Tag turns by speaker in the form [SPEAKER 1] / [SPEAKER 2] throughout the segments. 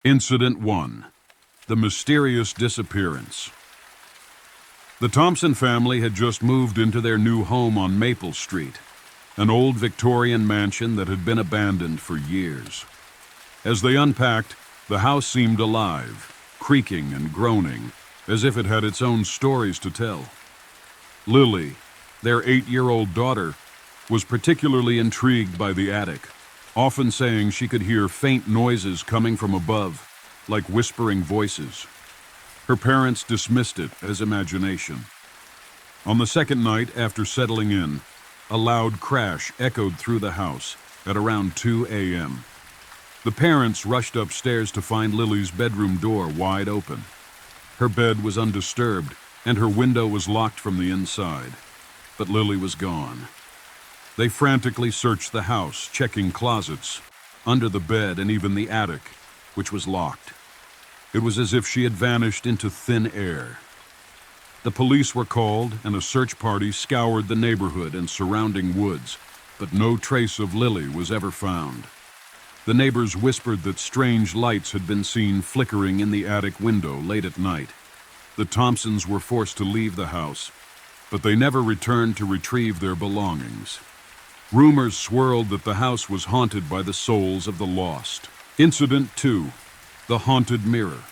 [SPEAKER 1] Incident 1. The Mysterious Disappearance. The Thompson family had just moved into their new home on Maple Street, an old Victorian mansion that had been abandoned for years. As they unpacked, the house seemed alive, creaking and groaning, as if it had its own stories to tell. Lily, their 8-year-old daughter, was particularly intrigued by the attic, often saying she could hear faint noises coming from above, like whispering voices. Her parents dismissed it as imagination. On the second night after settling in, a loud crash echoed through the house at around 2 a.m. The parents rushed upstairs to find Lily's bedroom door wide open. Her bed was undisturbed, and her window was locked from the inside. But Lily was gone. They frantically searched the house, checking closets, under the bed, and even the attic, which was locked. It was as if she had vanished into thin air. The police were called, and a search party scoured the neighborhood and surrounding woods, but no trace of Lily was ever found. The neighbors whispered that strange lights had been seen flickering in the attic window late at night. The Thompsons were forced to leave the house, but they never returned to retrieve their belongings. Rumors swirled that the house was haunted by the souls of the lost. Incident 2. The Haunted Mirror.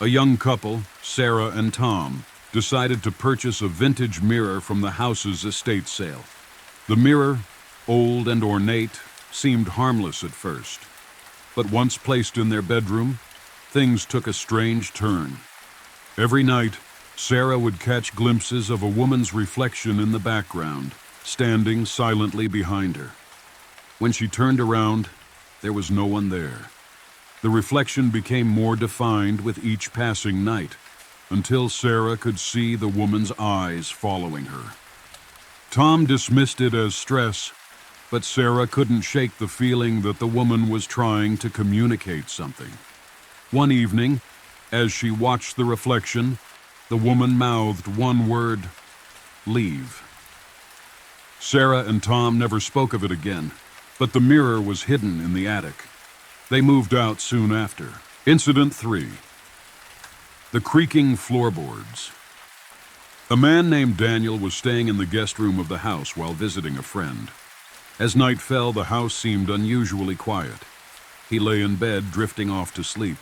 [SPEAKER 1] A young couple, Sarah and Tom, decided to purchase a vintage mirror from the house's estate sale. The mirror, old and ornate, seemed harmless at first. But once placed in their bedroom, things took a strange turn. Every night, Sarah would catch glimpses of a woman's reflection in the background, standing silently behind her. When she turned around, there was no one there. The reflection became more defined with each passing night, until Sarah could see the woman's eyes following her. Tom dismissed it as stress, but Sarah couldn't shake the feeling that the woman was trying to communicate something. One evening, as she watched the reflection, the woman mouthed one word: "Leave." Sarah and Tom never spoke of it again, but the mirror was hidden in the attic. They moved out soon after. Incident 3. The Creaking Floorboards. A man named Daniel was staying in the guest room of the house while visiting a friend. As night fell, the house seemed unusually quiet. He lay in bed, drifting off to sleep,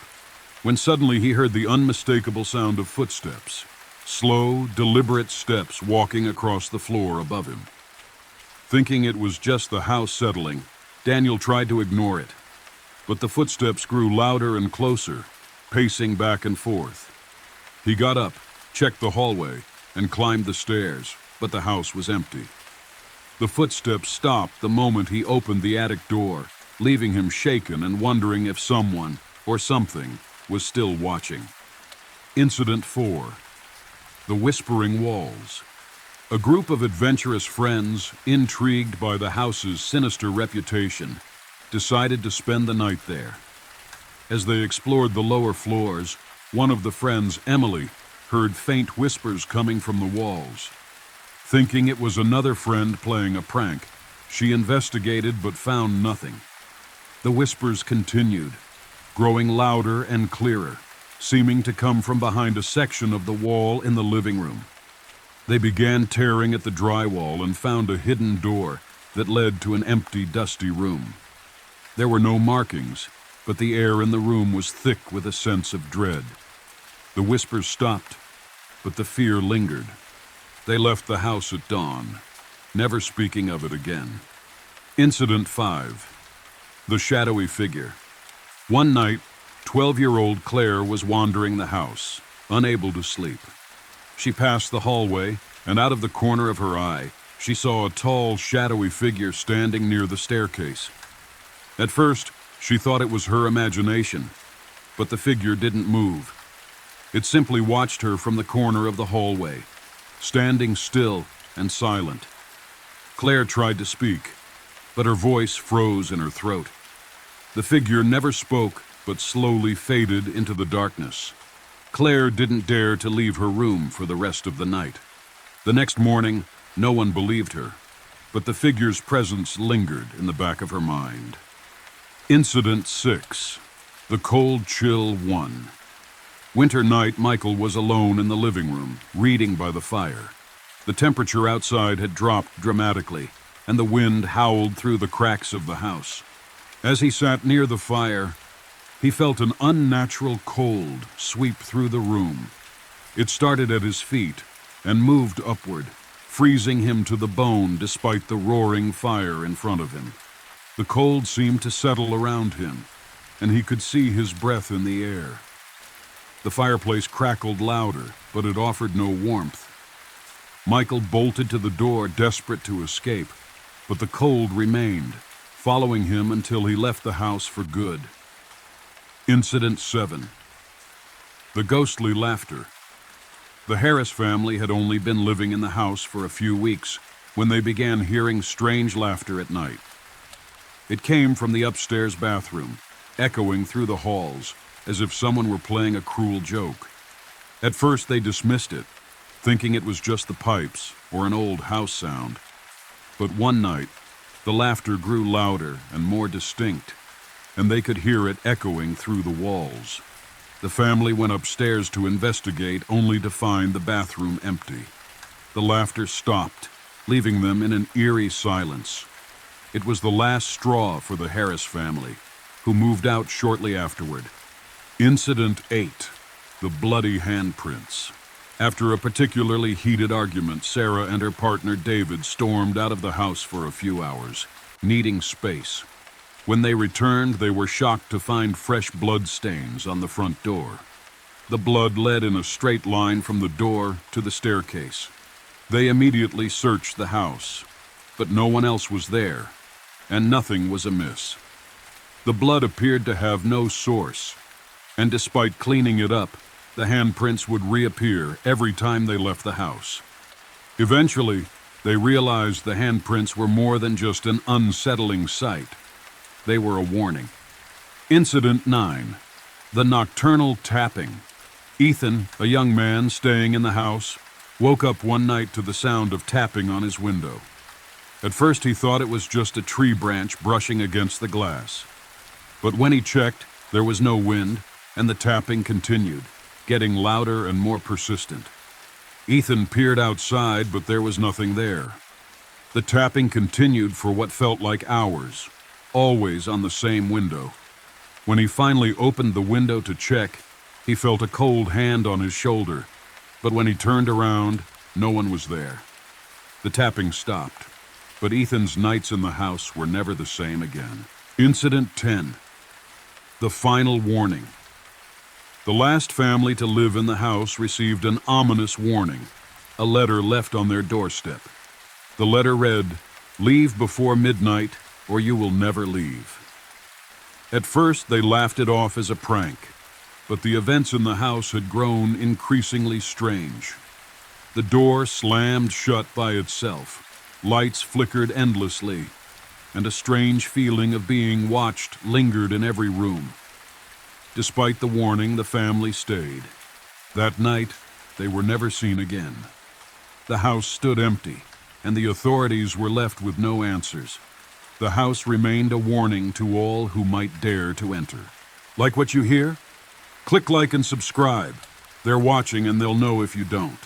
[SPEAKER 1] when suddenly he heard the unmistakable sound of footsteps, slow, deliberate steps walking across the floor above him. Thinking it was just the house settling, Daniel tried to ignore it, but the footsteps grew louder and closer, pacing back and forth. He got up, checked the hallway, and climbed the stairs, but the house was empty. The footsteps stopped the moment he opened the attic door, leaving him shaken and wondering if someone or something was still watching. Incident 4. The Whispering Walls. A group of adventurous friends, intrigued by the house's sinister reputation, decided to spend the night there. As they explored the lower floors, one of the friends, Emily, heard faint whispers coming from the walls. Thinking it was another friend playing a prank, she investigated but found nothing. The whispers continued, growing louder and clearer, seeming to come from behind a section of the wall in the living room. They began tearing at the drywall and found a hidden door that led to an empty, dusty room. There were no markings, but the air in the room was thick with a sense of dread. The whispers stopped, but the fear lingered. They left the house at dawn, never speaking of it again. Incident 5. The Shadowy Figure. One night, 12-year-old Claire was wandering the house, unable to sleep. She passed the hallway, and out of the corner of her eye, she saw a tall, shadowy figure standing near the staircase. At first, she thought it was her imagination, but the figure didn't move. It simply watched her from the corner of the hallway, standing still and silent. Claire tried to speak, but her voice froze in her throat. The figure never spoke, but slowly faded into the darkness. Claire didn't dare to leave her room for the rest of the night. The next morning, no one believed her, but the figure's presence lingered in the back of her mind. Incident 6. The cold chill won. Winter night, Michael was alone in the living room, reading by the fire. The temperature outside had dropped dramatically, and the wind howled through the cracks of the house. As he sat near the fire, he felt an unnatural cold sweep through the room. It started at his feet and moved upward, freezing him to the bone despite the roaring fire in front of him. The cold seemed to settle around him, and he could see his breath in the air. The fireplace crackled louder, but it offered no warmth. Michael bolted to the door, desperate to escape, but the cold remained, following him until he left the house for good. Incident 7. The ghostly laughter. The Harris family had only been living in the house for a few weeks when they began hearing strange laughter at night. It came from the upstairs bathroom, echoing through the halls, as if someone were playing a cruel joke. At first they dismissed it, thinking it was just the pipes or an old house sound. But one night, the laughter grew louder and more distinct, and they could hear it echoing through the walls. The family went upstairs to investigate, only to find the bathroom empty. The laughter stopped, leaving them in an eerie silence. It was the last straw for the Harris family, who moved out shortly afterward. Incident 8. The bloody handprints. After a particularly heated argument, Sarah and her partner David stormed out of the house for a few hours, needing space. When they returned, they were shocked to find fresh blood stains on the front door. The blood led in a straight line from the door to the staircase. They immediately searched the house, but no one else was there, and nothing was amiss. The blood appeared to have no source, and despite cleaning it up, the handprints would reappear every time they left the house. Eventually, they realized the handprints were more than just an unsettling sight. They were a warning. Incident 9. The nocturnal tapping. Ethan, a young man staying in the house, woke up one night to the sound of tapping on his window. At first he thought it was just a tree branch brushing against the glass. But when he checked, there was no wind, and the tapping continued, getting louder and more persistent. Ethan peered outside, but there was nothing there. The tapping continued for what felt like hours, always on the same window. When he finally opened the window to check, he felt a cold hand on his shoulder, but when he turned around, no one was there. The tapping stopped, but Ethan's nights in the house were never the same again. Incident 10. The final warning. The last family to live in the house received an ominous warning, a letter left on their doorstep. The letter read, "Leave before midnight, or you will never leave." At first, they laughed it off as a prank, but the events in the house had grown increasingly strange. The door slammed shut by itself, lights flickered endlessly, and a strange feeling of being watched lingered in every room. Despite the warning, the family stayed. That night, they were never seen again. The house stood empty, and the authorities were left with no answers. The house remained a warning to all who might dare to enter. Like what you hear? Click like and subscribe. They're watching and they'll know if you don't.